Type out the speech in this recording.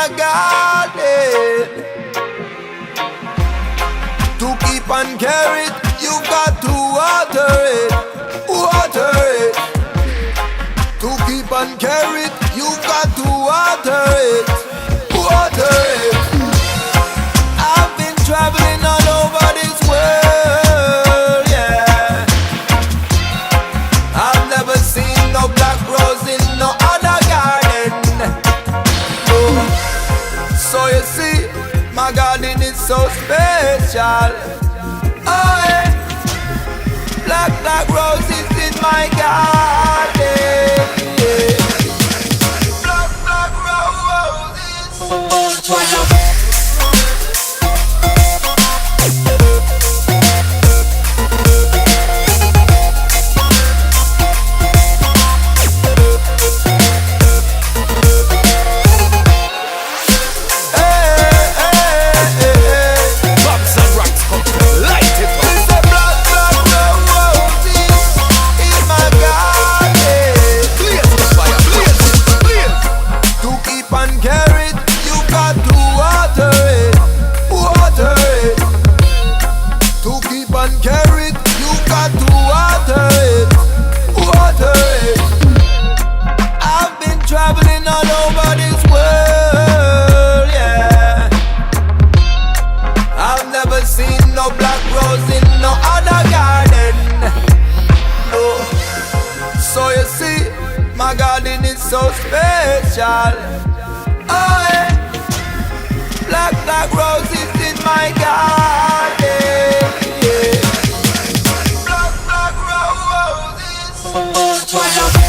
my garden. To keep and care it, you got to water it, water it. To keep and care it, you got to water it, water it. I've been traveling all over this world, yeah. I've never seen no black rose in no other garden. Oh. So you see, my garden is so special. Oh yeah. Black roses in my garden, yeah. Black roses. My garden is so special. Oh yeah. Black roses in my garden, yeah. Black roses.